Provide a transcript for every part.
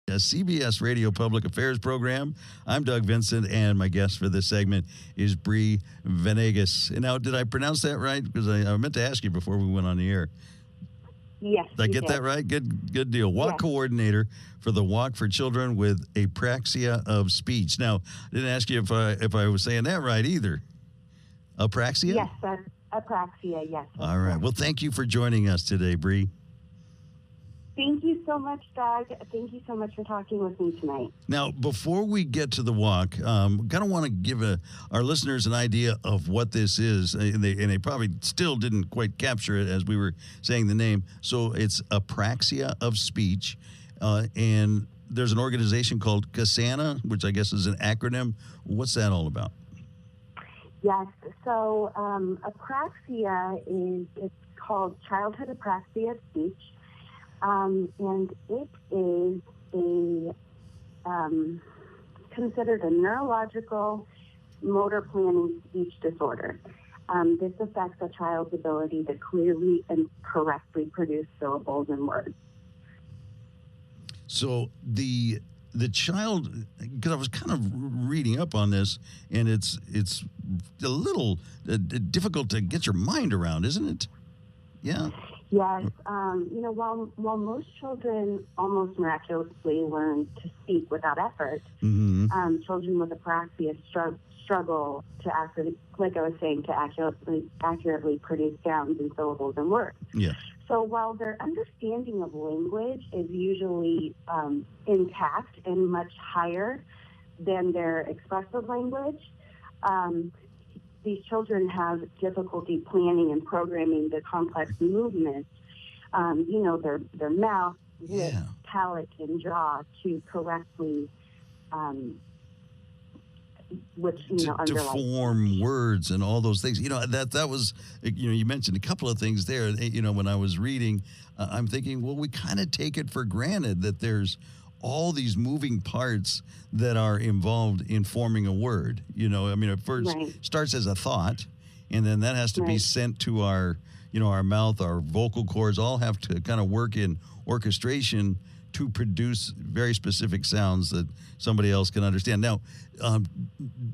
a CBS Radio Public Affairs program. I'm Doug Vincent, and my guest for this segment is Bree Venegas. And now, did I pronounce that right? Because I meant to ask you before we went on the air. Yes. Did I get that right? Good deal. Walk coordinator for the Walk for Children with Apraxia of Speech. Now, I didn't ask you if I was saying that right either. Apraxia? Yes, Apraxia, yes. All right. Well, thank you for joining us today, Bree. Thank you so much, Doug. Thank you so much for talking with me tonight. Now, before we get to the walk, kind of want to give our listeners an idea of what this is, and they probably still didn't quite capture it as we were saying the name. So it's Apraxia of Speech, and there's an organization called CASANA, which I guess is an acronym. What's that all about? Yes, so Apraxia it's called Childhood Apraxia of Speech. And it is considered a neurological motor planning speech disorder. This affects a child's ability to clearly and correctly produce syllables and words. So the child, because I was kind of reading up on this, and it's a little difficult to get your mind around, isn't it? Yeah. Yes, while most children almost miraculously learn to speak without effort, children with apraxia struggle to like I was saying, to accurately produce sounds and syllables and words. Yeah. So while their understanding of language is usually intact and much higher than their expressive language, these children have difficulty planning and programming the complex movements, their mouth, lips, palate, and jaw to correctly, to form words and all those things. That was, you mentioned a couple of things there. When I was reading, I'm thinking, well, we kind of take it for granted that there's all these moving parts that are involved in forming a word. It first starts as a thought, and then that has to be sent to our mouth, our vocal cords all have to kind of work in orchestration to produce very specific sounds that somebody else can understand. Now,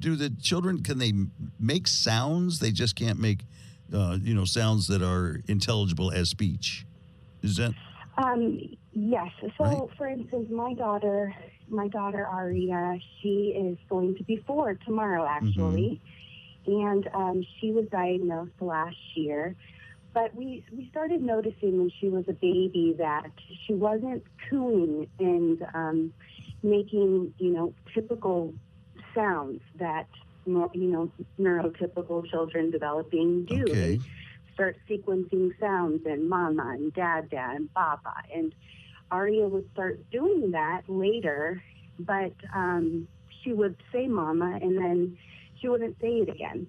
do the children, can they make sounds? They just can't make, sounds that are intelligible as speech. Is that? Yes. So, for instance, my daughter Aria, she is going to be 4 tomorrow, actually, and she was diagnosed last year. But we started noticing when she was a baby that she wasn't cooing and making typical sounds that neurotypical children developing do. Okay. They start sequencing sounds and mama and dada and baba, and Aria would start doing that later, but she would say mama and then she wouldn't say it again.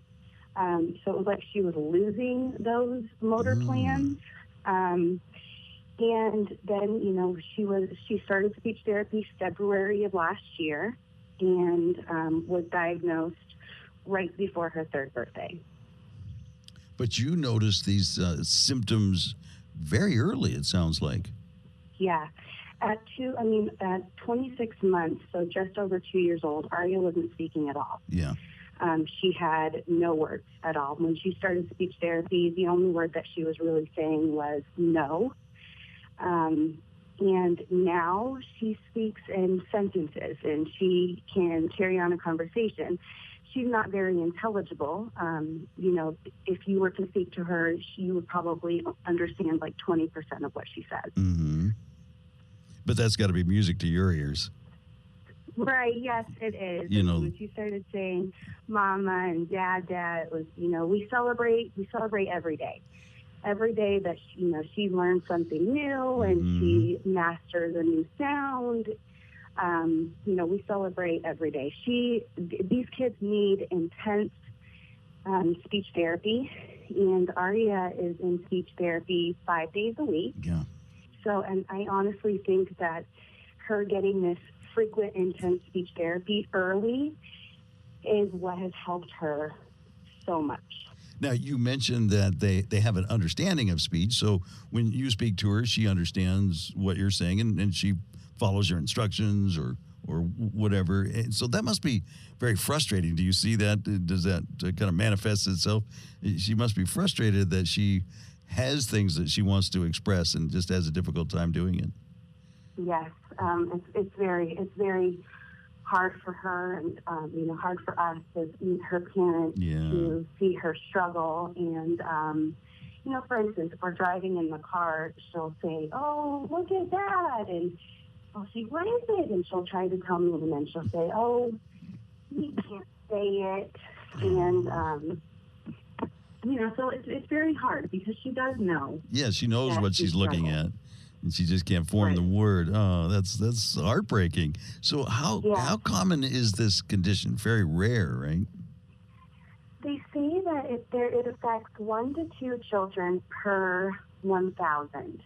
So it was like she was losing those motor plans. And then, she started speech therapy February of last year and was diagnosed right before her 3rd birthday. But you noticed these symptoms very early, it sounds like. Yeah. At 26 months, so just over 2 years old, Aria wasn't speaking at all. Yeah. She had no words at all. When she started speech therapy, the only word that she was really saying was no. And now she speaks in sentences and she can carry on a conversation. She's not very intelligible. If you were to speak to her, you would probably understand like 20% of what she says. Mm-hmm. But that's got to be music to your ears. Right, yes, it is. When she started saying mama and dada, it was, we celebrate every day. Every day that, she learns something new and she masters a new sound. We celebrate every day. These kids need intense speech therapy, and Aria is in speech therapy 5 days a week. Yeah. So, and I honestly think that her getting this frequent, intense speech therapy early is what has helped her so much. Now, you mentioned that they have an understanding of speech. So when you speak to her, she understands what you're saying, and she follows your instructions or whatever. And so that must be very frustrating. Do you see that? Does that kind of manifest itself? She must be frustrated that she has things that she wants to express and just has a difficult time doing it. Yes, it's very hard for her and hard for us as her parents to see her struggle. And for instance, if we're driving in the car, she'll say, "Oh, look at that," and I'll say, "What is it?" And she'll try to tell me, and then she'll say, "Oh, you can't say it." And so it's very hard because she does know. Yeah, she knows what she's looking at, and she just can't form the word. Oh, that's heartbreaking. So how common is this condition? Very rare, right? They say that it affects 1 to 2 children per 1,000.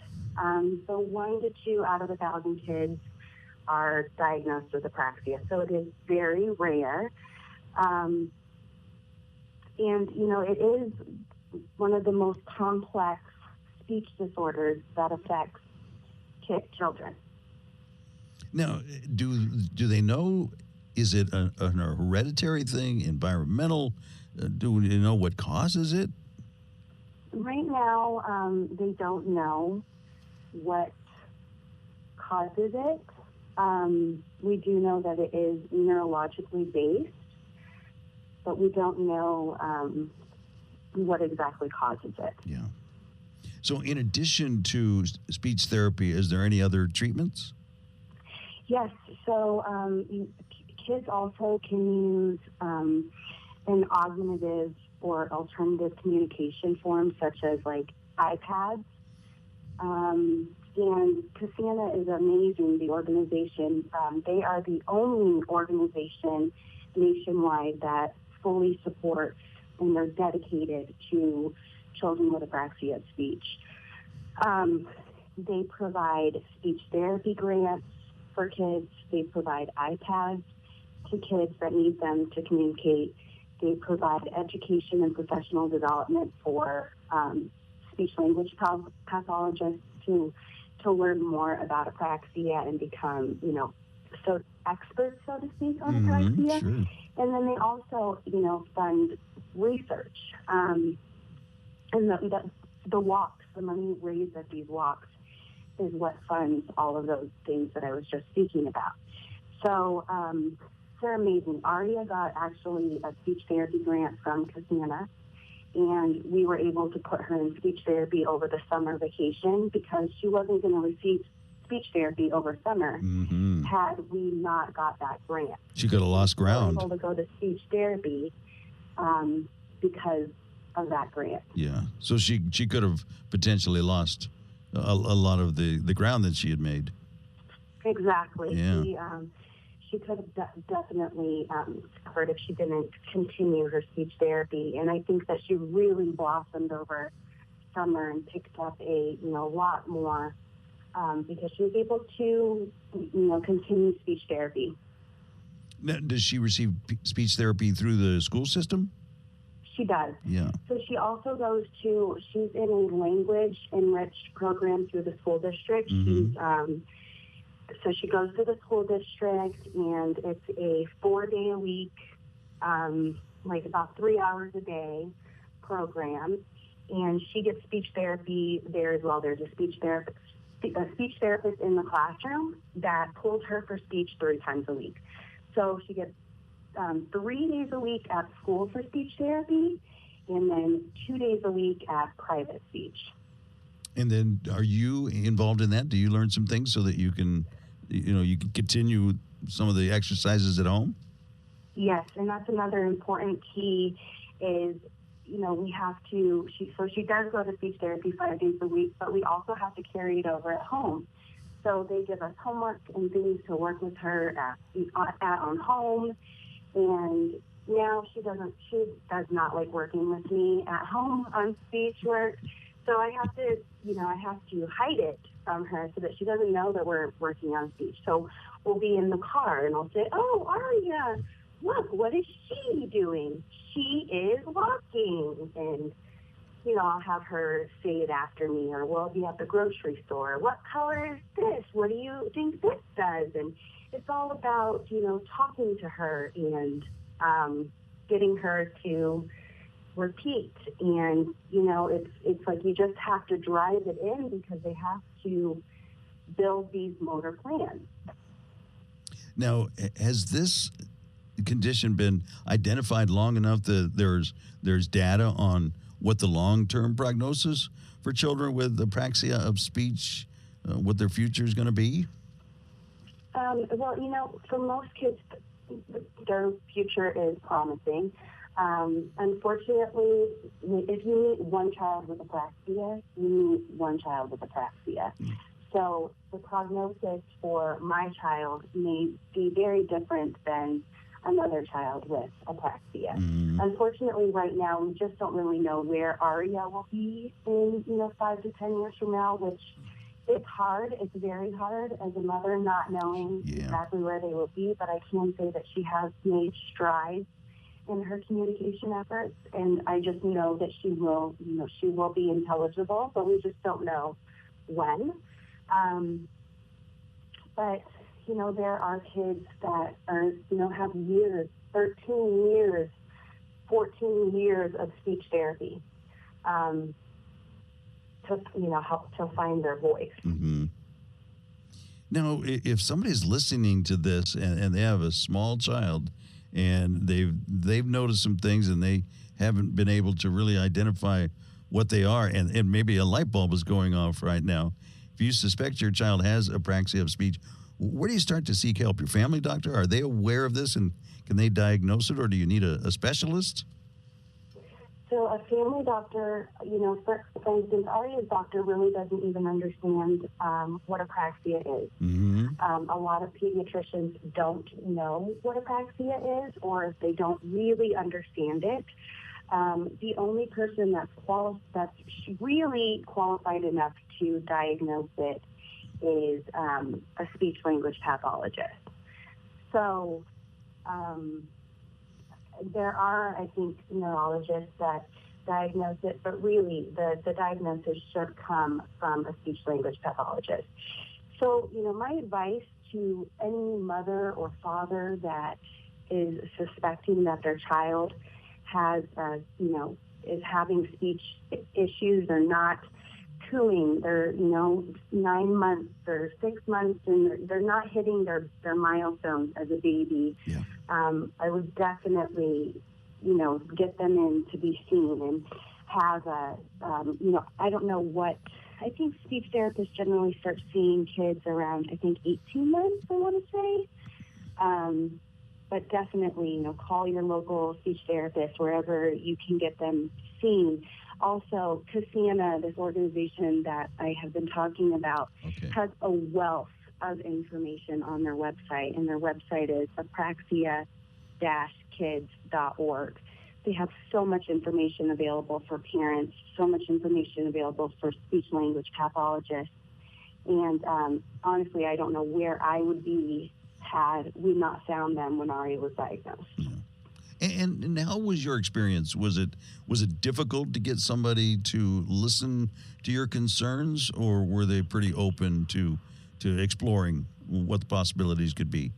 So 1 to 2 out of 1,000 kids are diagnosed with apraxia. So it is very rare. And, it is one of the most complex speech disorders that affects children. Now, do they know, is it a hereditary thing, environmental? Do we know what causes it? Right now, they don't know what causes it. We do know that it is neurologically based, but we don't know what exactly causes it. Yeah. So in addition to speech therapy, is there any other treatments? Yes. So kids also can use an augmentative or alternative communication form, such as like iPads. And Kasana is amazing, the organization. They are the only organization nationwide that fully supports and they're dedicated to children with apraxia of speech. They provide speech therapy grants for kids. They provide iPads to kids that need them to communicate. They provide education and professional development for speech-language pathologists to learn more about apraxia and become, so experts, so to speak, on apraxia. Sure. And then they also, fund research. And the walks, the money raised at these walks is what funds all of those things that I was just speaking about. So they're amazing. Aria got actually a speech therapy grant from Kasana, and we were able to put her in speech therapy over the summer vacation because she wasn't going to receive speech therapy over summer had we not got that grant. She could have lost ground. We were able to go to speech therapy because of that grant. Yeah. So she could have potentially lost a lot of the ground that she had made. Exactly. Yeah. She could have definitely suffered if she didn't continue her speech therapy. And I think that she really blossomed over summer and picked up a lot more because she was able to continue speech therapy. Now, does she receive speech therapy through the school system? She does. Yeah. So she also she's in a language enriched program through the school district. So she goes to the school district, and it's a 4-day-a-week, like about 3 hours a day program. And she gets speech therapy there as well. There's a speech therapist in the classroom that pulls her for speech 3 times a week. So she gets 3 days a week at school for speech therapy, and then 2 days a week at private speech. And then are you involved in that? Do you learn some things so that you can continue some of the exercises at home? Yes, and that's another important key is, we have to, she does go to speech therapy 5 days a week, but we also have to carry it over at home. So they give us homework and things to work with her at on home. And now she does not like working with me at home on speech work. So I have to hide it from her so that she doesn't know that we're working on speech. So we'll be in the car and I'll say, "Oh, Aria, look, what is she doing? She is walking." And I'll have her say it after me, or we'll be at the grocery store. What color is this? What do you think this does? And it's all about, talking to her and getting her to repeat. And, it's like you just have to drive it in because they have to build these motor plans. Now, has this condition been identified long enough that there's data on what the long-term prognosis for children with apraxia of speech, what their future is going to be? Well, for most kids, their future is promising. Unfortunately, if you meet one child with apraxia, you meet one child with apraxia. So the prognosis for my child may be very different than another child with apraxia. Mm-hmm. Unfortunately, right now, we just don't really know where Aria will be in, 5 to 10 years from now, which it's hard. It's very hard as a mother not knowing exactly where they will be, but I can say that she has made strides in her communication efforts, and I just know that she will be intelligible, but we just don't know when. But there are kids that are, have years, 13 years, 14 years of speech therapy to, help to find their voice. Mm-hmm. Now, if somebody's listening to this and they have a small child and they've noticed some things and they haven't been able to really identify what they are, and maybe a light bulb is going off right now. If you suspect your child has apraxia of speech, where do you start to seek help? Your family doctor? Are they aware of this, and can they diagnose it, or do you need a specialist? So a family doctor, for instance, Aria's doctor really doesn't even understand what apraxia is. Mm-hmm. A lot of pediatricians don't know what apraxia is, or if they don't really understand it. The only person that's really qualified enough to diagnose it is a speech-language pathologist. So there are, I think, neurologists that diagnose it, but really the diagnosis should come from a speech-language pathologist. So, my advice to any mother or father that is suspecting that their child has, is having speech issues or not cooing, they're, 9 months or 6 months, and they're not hitting their milestones as a baby. Yeah. I would definitely, get them in to be seen and have I don't know what, I think speech therapists generally start seeing kids around, 18 months, I want to say. But definitely, call your local speech therapist wherever you can get them seen. Also, Cassana, this organization that I have been talking about, has a wealth of information on their website, and their website is apraxia-kids.org. They have so much information available for parents, so much information available for speech-language pathologists. And honestly, I don't know where I would be had we not found them when Aria was diagnosed. Yeah. And how was your experience? Was it difficult to get somebody to listen to your concerns, or were they pretty open to exploring what the possibilities could be?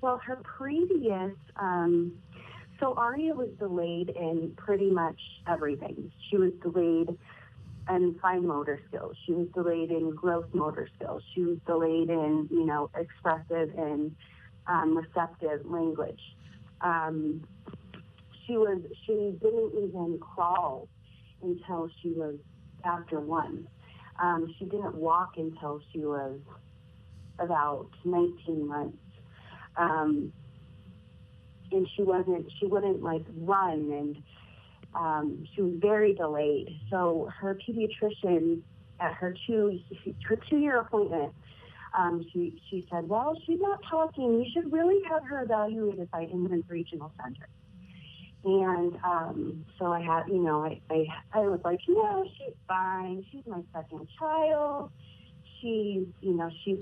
Well, her previous, so Aria was delayed in pretty much everything. She was delayed in fine motor skills. She was delayed in gross motor skills. She was delayed in, expressive and receptive language. She didn't even crawl until she was after 1. She didn't walk until she was about 19 months. And she wouldn't like run, and she was very delayed. So her pediatrician at her 2-year appointment, she said, well, she's not talking. You should really have her evaluated by Inland Regional Center. And so I had, I was like, she's fine. She's my second child. She's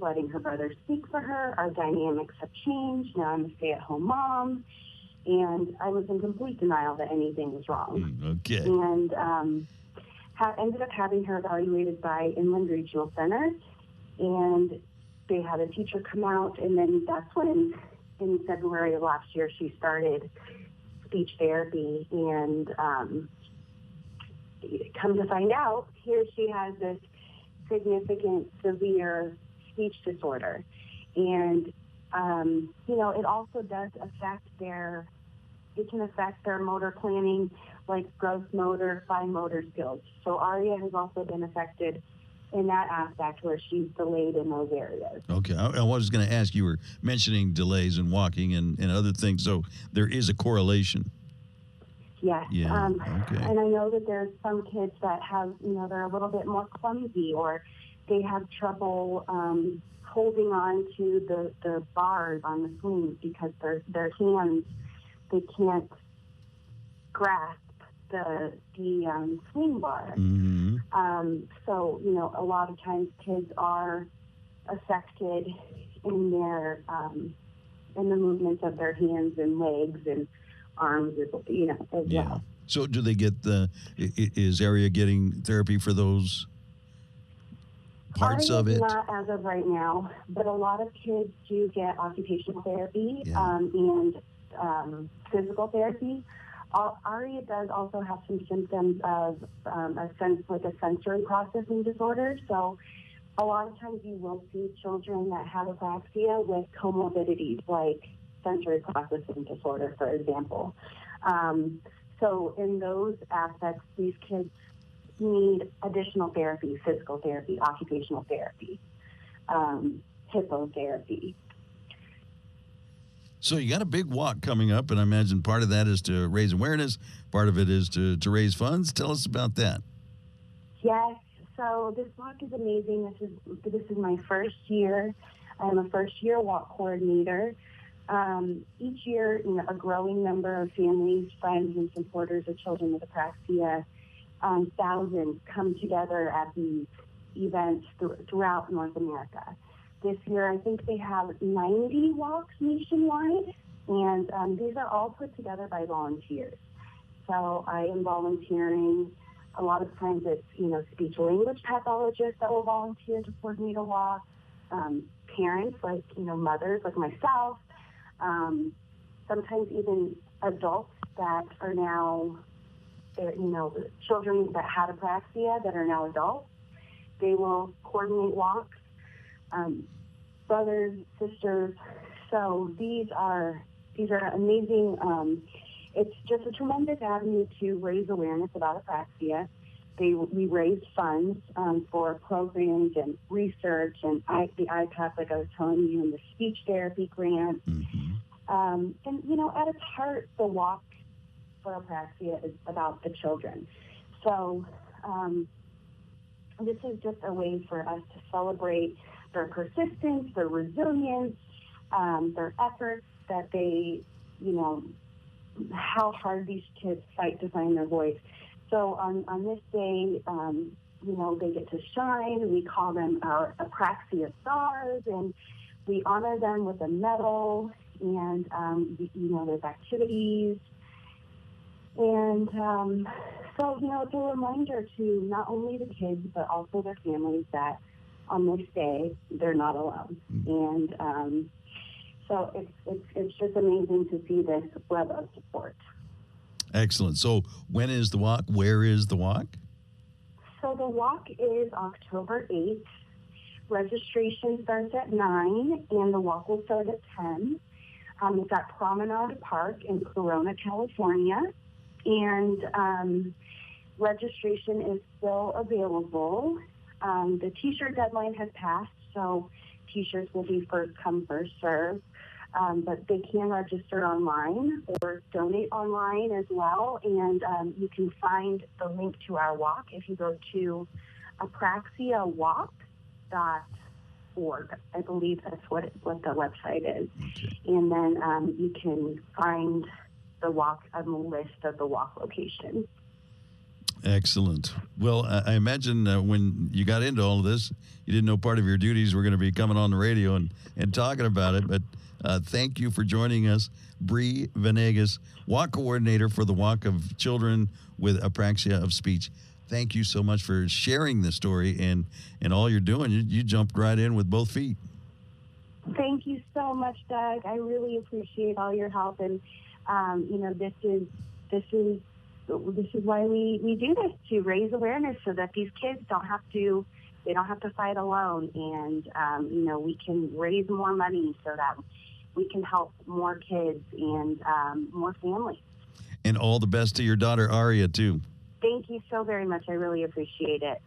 letting her brother speak for her. Our dynamics have changed. Now I'm a stay-at-home mom. And I was in complete denial that anything was wrong. Okay. And ended up having her evaluated by Inland Regional Center. And they had a teacher come out, and then that's when, in February of last year, she started speech therapy. And come to find out, here she has this significant, severe speech disorder. And, it also does affect their motor planning, like gross motor, fine motor skills. So Aria has also been affected in that aspect where she's delayed in those areas. Okay. I was going to ask, you were mentioning delays in walking and other things. So there is a correlation. Yes. Yeah. Okay. And I know that there's some kids that have, they're a little bit more clumsy, or they have trouble holding on to the bars on the swings because their hands, they can't grasp the swing bar. Mm-hmm. So, a lot of times kids are affected in their in the movements of their hands and legs and arms, as well. So do they get is Aria getting therapy for those parts of it? Not as of right now, but a lot of kids do get occupational therapy and physical therapy. Aria does also have some symptoms of a sensory processing disorder. So a lot of times you will see children that have apraxia with comorbidities like sensory processing disorder, for example. So in those aspects, these kids need additional therapy, physical therapy, occupational therapy, hippotherapy. So you got a big walk coming up, and I imagine part of that is to raise awareness, part of it is to raise funds. Tell us about that. Yes. So this walk is amazing. This is my first year. I'm a first-year walk coordinator. Each year, a growing number of families, friends, and supporters of children with apraxia, thousands come together at these events throughout North America. This year, I think they have 90 walks nationwide, and these are all put together by volunteers. So I am volunteering. A lot of times it's, speech-language pathologists that will volunteer to coordinate a walk, parents like, mothers like myself, sometimes even adults that are now, children that had apraxia that are now adults. They will coordinate walks. Brothers, sisters. So these are amazing. It's just a tremendous avenue to raise awareness about apraxia. We raise funds for programs and research and the IPAP, like I was telling you, and the speech therapy grant. Mm-hmm. And at its heart, the walk for apraxia is about the children. So this is just a way for us to celebrate their persistence, their resilience, their efforts, that they, how hard these kids fight to find their voice. So on this day, they get to shine. We call them our apraxia stars, and we honor them with a medal, and, there's activities. And so, it's a reminder to not only the kids, but also their families that on this day, they're not alone. And so it's just amazing to see this web of support. Excellent. So when is the walk? Where is the walk? So the walk is October 8th. Registration starts at 9, and the walk will start at 10. It's at Promenade Park in Corona, California. And registration is still available. The T-shirt deadline has passed, so T-shirts will be first come, first serve. But they can register online or donate online as well. And you can find the link to our walk if you go to apraxiawalk.org. I believe that's what the website is. Okay. And then you can find the walk on the list of the walk locations. Excellent. Well, I imagine when you got into all of this, you didn't know part of your duties were going to be coming on the radio and talking about it. But thank you for joining us, Bree Venegas, walk coordinator for the Walk of Children with Apraxia of Speech. Thank you so much for sharing this story and all you're doing. You jumped right in with both feet. Thank you so much, Doug. I really appreciate all your help. And, this is why we do this, to raise awareness so that these kids don't have to fight alone. And, we can raise more money so that we can help more kids and more families. And all the best to your daughter, Aria, too. Thank you so very much. I really appreciate it.